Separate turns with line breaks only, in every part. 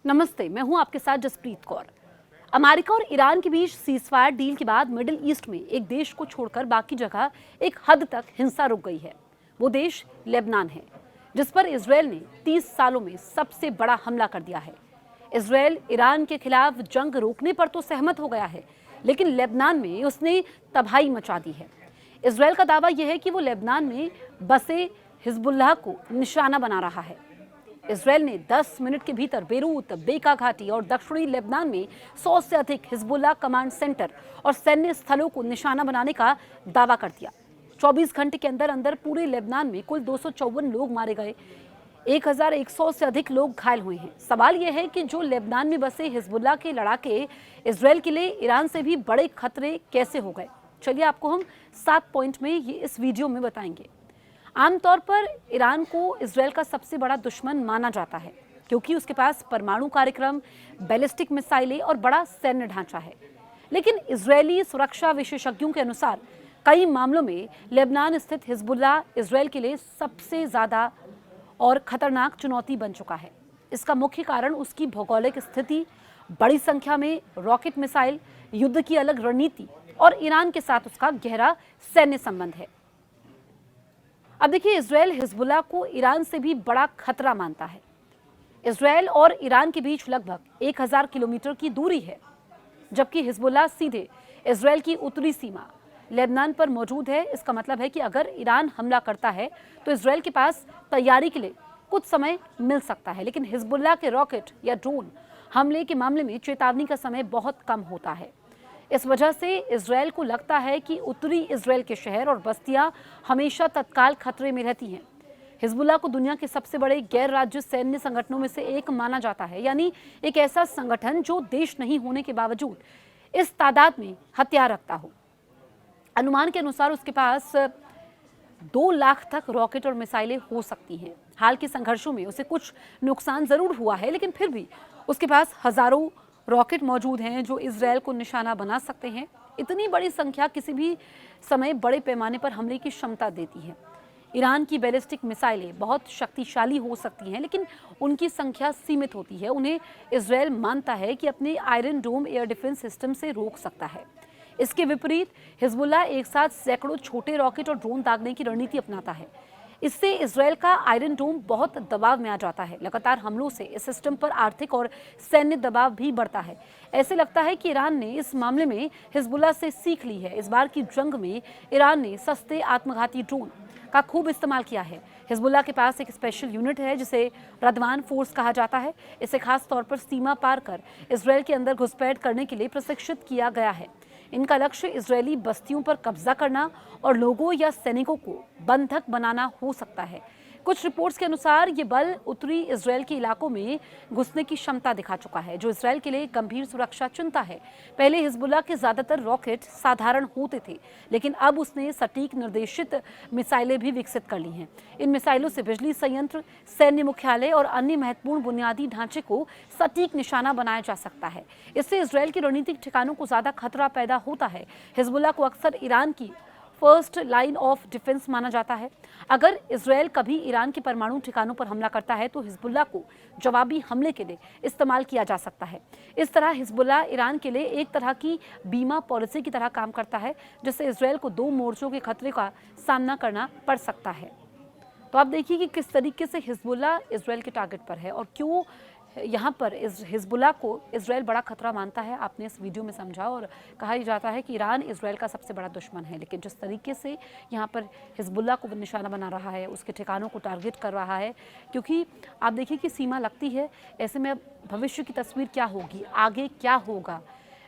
नमस्ते, मैं हूं आपके साथ जसप्रीत कौर। अमेरिका और ईरान के बीच सीजफायर डील के बाद मिडिल ईस्ट में एक देश को छोड़कर बाकी जगह एक हद तक हिंसा रुक गई है। वो देश लेबनान है, जिस पर इजरायल ने 30 सालों में सबसे बड़ा हमला कर दिया है। इजरायल ईरान के खिलाफ जंग रोकने पर तो सहमत हो गया है, लेकिन लेबनान में उसने तबाही मचा दी है। इजरायल का दावा यह है कि वो लेबनान में बसे हिजबुल्लाह को निशाना बना रहा है। इजरायल ने 10 मिनट के भीतर बेरूत, बेका घाटी और दक्षिणी लेबनान में 100 से अधिक हिजबुल्लाह कमांड सेंटर और सैन्य स्थलों को निशाना बनाने का दावा कर दिया। 24 घंटे के अंदर अंदर पूरे लेबनान में कुल 254 लोग मारे गए, 1100 से अधिक लोग घायल हुए हैं। सवाल यह है कि जो लेबनान में बसे हिजबुल्लाह के लड़ाके इजरायल के लिए ईरान से भी बड़े खतरे कैसे हो गए। चलिए आपको हम 7 पॉइंट में ये इस वीडियो में बताएंगे। आमतौर पर ईरान को इजरायल का सबसे बड़ा दुश्मन माना जाता है, क्योंकि उसके पास परमाणु कार्यक्रम, बैलिस्टिक मिसाइलें और बड़ा सैन्य ढांचा है। लेकिन इजरायली सुरक्षा विशेषज्ञों के अनुसार कई मामलों में लेबनान स्थित हिजबुल्लाह इजरायल के लिए सबसे ज्यादा और खतरनाक चुनौती बन चुका है। इसका मुख्य कारण उसकी भौगोलिक स्थिति, बड़ी संख्या में रॉकेट मिसाइल, युद्ध की अलग रणनीति और ईरान के साथ उसका गहरा सैन्य संबंध है। अब देखिए, इजरायल हिजबुल्लाह को ईरान से भी बड़ा खतरा मानता है। इजरायल और ईरान के बीच लगभग 1000 किलोमीटर की दूरी है, जबकि हिजबुल्लाह सीधे इजरायल की उत्तरी सीमा लेबनान पर मौजूद है। इसका मतलब है कि अगर ईरान हमला करता है तो इजरायल के पास तैयारी के लिए कुछ समय मिल सकता है, लेकिन हिजबुल्लाह के रॉकेट या ड्रोन हमले के मामले में चेतावनी का समय बहुत कम होता है। इस वजह से इजरायल को लगता है कि उत्तरी इजरायल के शहर और बस्तियां हमेशा तत्काल खतरे में रहती हैं। हिजबुल्लाह को दुनिया के सबसे बड़े गैर राज्य सैन्य संगठनों में से एक माना जाता है, यानी एक ऐसा संगठन जो देश नहीं होने के बावजूद इस तादाद में हथियार रखता हो। अनुमान के अनुसार उसके पास 2 लाख तक रॉकेट और मिसाइलें हो सकती हैं। हाल के संघर्षों में उसे कुछ नुकसान जरूर हुआ है, लेकिन फिर भी उसके पास हजारों रॉकेट मौजूद हैं जो इजरायल को निशाना बना सकते हैं। इतनी बड़ी संख्या किसी भी समय बड़े पैमाने पर हमले की क्षमता देती है। ईरान की बैलिस्टिक मिसाइलें बहुत शक्तिशाली हो सकती हैं, लेकिन उनकी संख्या सीमित होती है। उन्हें इजरायल मानता है कि अपने आयरन डोम एयर डिफेंस सिस्टम से रोक सकता है। इसके विपरीत हिजबुल्लाह एक साथ सैकड़ों छोटे रॉकेट और ड्रोन दागने की रणनीति अपनाता है। इससे इजरायल का आयरन डोम बहुत दबाव में आ जाता है। लगातार हमलों से इस सिस्टम पर आर्थिक और सैन्य दबाव भी बढ़ता है। ऐसे लगता है कि ईरान ने इस मामले में हिजबुल्लाह से सीख ली है। इस बार की जंग में ईरान ने सस्ते आत्मघाती ड्रोन का खूब इस्तेमाल किया है। हिजबुल्लाह के पास एक स्पेशल यूनिट है जिसे रदवान फोर्स कहा जाता है। इसे खास तौर पर सीमा पार कर इजरायल के अंदर घुसपैठ करने के लिए प्रशिक्षित किया गया है। इनका लक्ष्य इजरायली बस्तियों पर कब्जा करना और लोगों या सैनिकों को बंधक बनाना हो सकता है। कुछ रिपोर्ट्स के अनुसार ये बल उत्तरी इजरायल के इलाकों में घुसने की क्षमता दिखा चुका है, जो इजरायल के लिए गंभीर सुरक्षा चिंता है। पहले हिजबुल्लाह के ज्यादातर रॉकेट साधारण होते थे, लेकिन अब उसने सटीक निर्देशित मिसाइलें भी विकसित कर ली हैं। इन मिसाइलों से बिजली संयंत्र, सैन्य मुख्यालय और अन्य महत्वपूर्ण बुनियादी ढांचे को सटीक निशाना बनाया जा सकता है। इससे इजरायल की रणनीतिक ठिकानों को ज्यादा खतरा पैदा होता है। हिजबुल्लाह को अक्सर ईरान की फर्स्ट लाइन ऑफ डिफेंस माना जाता है। अगर इजरायल कभी ईरान के परमाणु ठिकानों पर हमला करता है तो हिजबुल्लाह को जवाबी हमले के लिए इस्तेमाल किया जा सकता है। इस तरह हिजबुल्लाह ईरान के लिए एक तरह की बीमा पॉलिसी की तरह काम करता है, जिससे इजरायल को 2 मोर्चों के खतरे का सामना करना पड़ सकता है। तो आप देखिए कि किस तरीके से हिजबुल्लाह इजरायल के टारगेट पर है और क्यों यहाँ पर हिजबुल्लाह को इजरायल बड़ा खतरा मानता है। आपने इस वीडियो में समझा और कहा जाता है कि ईरान इजरायल का सबसे बड़ा दुश्मन है, लेकिन जिस तरीके से यहाँ पर हिजबुल्लाह को निशाना बना रहा है, उसके ठिकानों को टारगेट कर रहा है, क्योंकि आप देखिए कि सीमा लगती है। ऐसे में अब भविष्य की तस्वीर क्या होगी, आगे क्या होगा,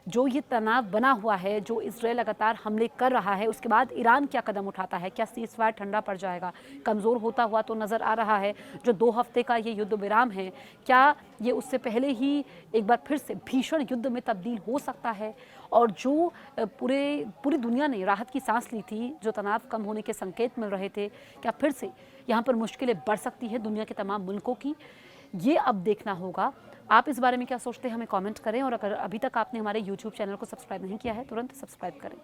जो ये तनाव बना हुआ है, जो इजरायल लगातार हमले कर रहा है, उसके बाद ईरान क्या कदम उठाता है, क्या सीजफायर ठंडा पड़ जाएगा, कमज़ोर होता हुआ तो नज़र आ रहा है। जो 2 हफ्ते का ये युद्ध विराम है, क्या ये उससे पहले ही एक बार फिर से भीषण युद्ध में तब्दील हो सकता है। और जो पूरी दुनिया ने राहत की सांस ली थी, जो तनाव कम होने के संकेत मिल रहे थे, क्या फिर से यहाँ पर मुश्किलें बढ़ सकती है दुनिया के तमाम मुल्कों की। ये अब देखना होगा। आप इस बारे में क्या सोचते हैं, हमें कमेंट करें, और अगर अभी तक आपने हमारे YouTube चैनल को सब्सक्राइब नहीं किया है, तुरंत सब्सक्राइब करें।